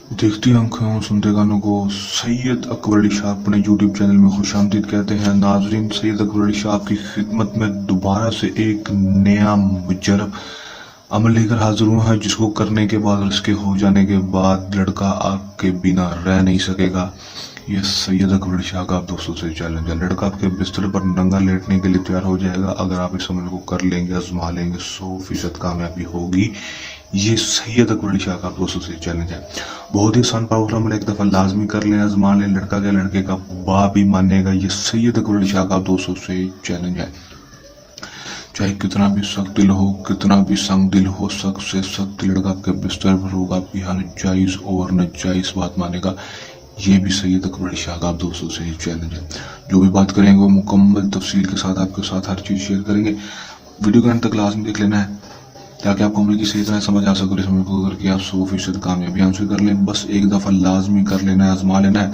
देखती आंखों सुनते कानों को सैयद अकबर अली शाह अपने यूट्यूब चैनल में खुशामदीद कहते हैं। नाजरीन, सैयद अकबर अली शाह की खिदमत में दोबारा से एक नया मुजरब अमल लेकर हाजिर हुआ है, जिसको करने के बाद और इसके हो जाने के बाद लड़का आपके बिना रह नहीं सकेगा। यह सैयद अकबर अली शाह का आप दोस्तों से चैलेंज है। लड़का आपके बिस्तर पर नंगा लेटने के लिए तैयार हो जाएगा अगर आप इस अमल को कर लेंगे, आजमा लेंगे, 100% कामयाबी होगी। ये सैयद अकबर अली शाह का आप दोस्तों से चैलेंज है। बहुत ही आसान पावरफुल अमल, एक दफा लाजमी कर लें, आजमा लें, लड़का क्या लड़के का बाप भी मानेगा। ये सैयद अकबर अली शाह का आप दोस्तों से चैलेंज है। चाहे कितना भी सख्त दिल हो, कितना भी संग दिल हो, सख्त से सख्त लड़का आपके बिस्तर पर होगा, आपकी हर जायज और नाजायज बात मानेगा। ये भी सैयद अकबर अली शाह का आप दोस्तों से चैलेंज है। जो भी बात करेंगे वो मुकम्मल तफसील के साथ आपके साथ हर चीज़ शेयर करेंगे। वीडियो के अंत तक लाजमी देख लेना है ताकि आपको अमल की सही तरह समझ आ सके। इसमें को करके आप 100% कामयाबी हासिल कर लें। बस एक दफ़ा लाजमी कर लेना है, आजमा लेना है,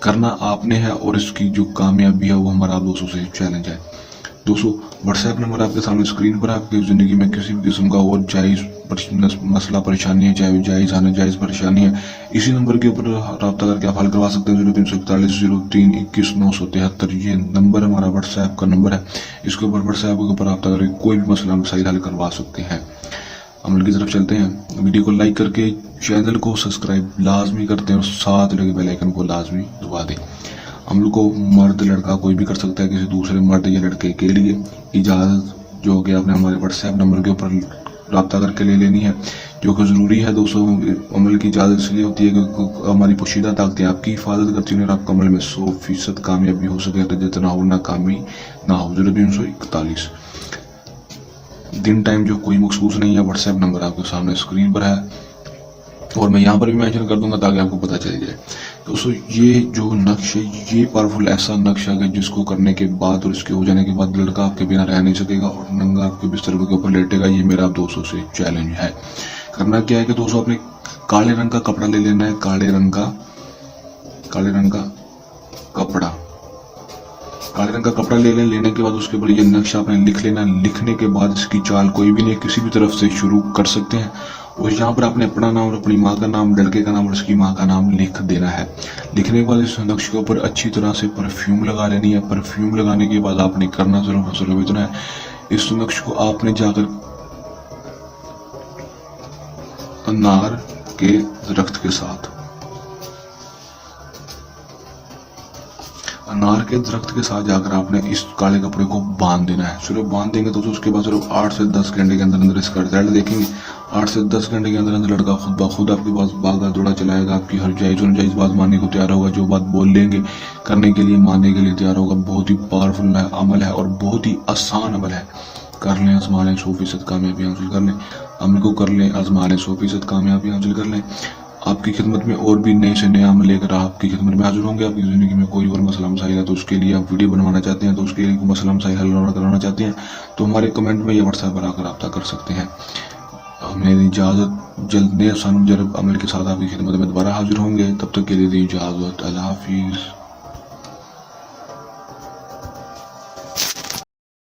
करना आपने है और इसकी जो कामयाबी है वो हमारा दोस्तों से चैलेंज है। दोस्तों, व्हाट्सएप नंबर आपके सामने स्क्रीन पर। आपकी ज़िंदगी में किसी भी किस्म का और जायज़ मसला परेशानी है, चाहे जायज़ आना जायज़ परेशानी है, इसी नंबर के ऊपर रब्ता करके आप हल करवा सकते हैं। 0341 0321 973 ये नंबर हमारा व्हाट्सएप का नंबर है। इसके ऊपर व्हाट्सएप के ऊपर रब्ता करके कोई भी मसला सही हल करवा सकते हैं। अमल की तरफ चलते हैं। वीडियो को लाइक करके चैनल को सब्सक्राइब लाजमी करते हैं और साथ लगे बेल आइकन को लाजमी दबा दें। अमल को मर्द लड़का कोई भी कर सकता है। किसी दूसरे मर्द या लड़के के लिए इजाज़त जो कि आपने हमारे व्हाट्सएप नंबर के ऊपर रब्ता करके ले लेनी है, जो कि ज़रूरी है। दोस्तों, अमल की इजाज़त इसलिए होती है कि हमारी पोशीदा ताकतें आपकी हिफाजत करती हैं और आपका अमल में 100% कामयाबी हो सके। तो जितना हो नाकामी ना हो। 0341 दिन टाइम जो कोई मखसूस नहीं है। व्हाट्सएप नंबर आपके सामने स्क्रीन पर है और मैं यहाँ पर भी मेंशन कर दूंगा ताकि आपको पता चल जाए। दोस्तों, ये जो नक्शा, ये पावरफुल ऐसा नक्शा है जिसको करने के बाद और इसके हो जाने के बाद लड़का आपके बिना रह नहीं सकेगा और नंगा आपके बिस्तर के ऊपर लेटेगा। ये मेरा आप दोस्तों से चैलेंज है। करना क्या है कि दोस्तों, आपने काले रंग का कपड़ा ले लेना है। काले रंग का कपड़ा लेने के बाद उसके ऊपर ये नक्शा आपने लिख लेना। लिखने के बाद इसकी चाल कोई भी नहीं, किसी भी तरफ से शुरू कर सकते हैं और यहाँ पर आपने अपना नाम और अपनी माँ का नाम, लड़के का नाम और उसकी माँ का नाम लिख देना है। लिखने के बाद इस नक्शे के ऊपर अच्छी तरह से परफ्यूम लगा लेनी है। परफ्यूम लगाने के बाद आपने करना सिर्फ इतना है, इस नक्शे को आपने जाकर अनार के दरख्त के साथ जाकर आपने इस काले कपड़े को बांध देना है। सिर्फ बांध देंगे तो उसके बाद सिर्फ 8 से 10 घंटे के अंदर इसका रिजल्ट देखेंगे। 8 से 10 घंटे के अंदर लड़का खुद ब खुद आपके पास भागा दौड़ा चलाएगा। आपकी हर जायज़ और नाजायज़ बात मानने को तैयार होगा। जो बात बोल लेंगे करने के लिए, मानने के लिए तैयार होगा। बहुत ही पावरफुल अमल है और बहुत ही आसान अमल है। कर लें, आजमा लें, 100% कामयाबी हासिल कर लें। अमल को कर लें, आजमा लें, 100% कामयाबी हासिल कर लें। आपकी खिदमत में और भी नए से नया अमल लेकर आपकी खिदमत में हाजिर होंगे। आपकी ज़िंदगी में कोई और मसला मसाइल है तो उसके लिए आप वीडियो बनवाना चाहते हैं, तो उसके लिए मसला मसाइल हल करवाना चाहते हैं तो हमारे कमेंट में या व्हाट्सएप पर आकर रब्ता कर सकते हैं। हमें इजाज़त। जल्द नए आसान मुजरब अमल के साथ आपकी खिदमत में दोबारा हाजिर होंगे। तब तक के लिए दी इजाज़त। अल्लाह हाफिज़।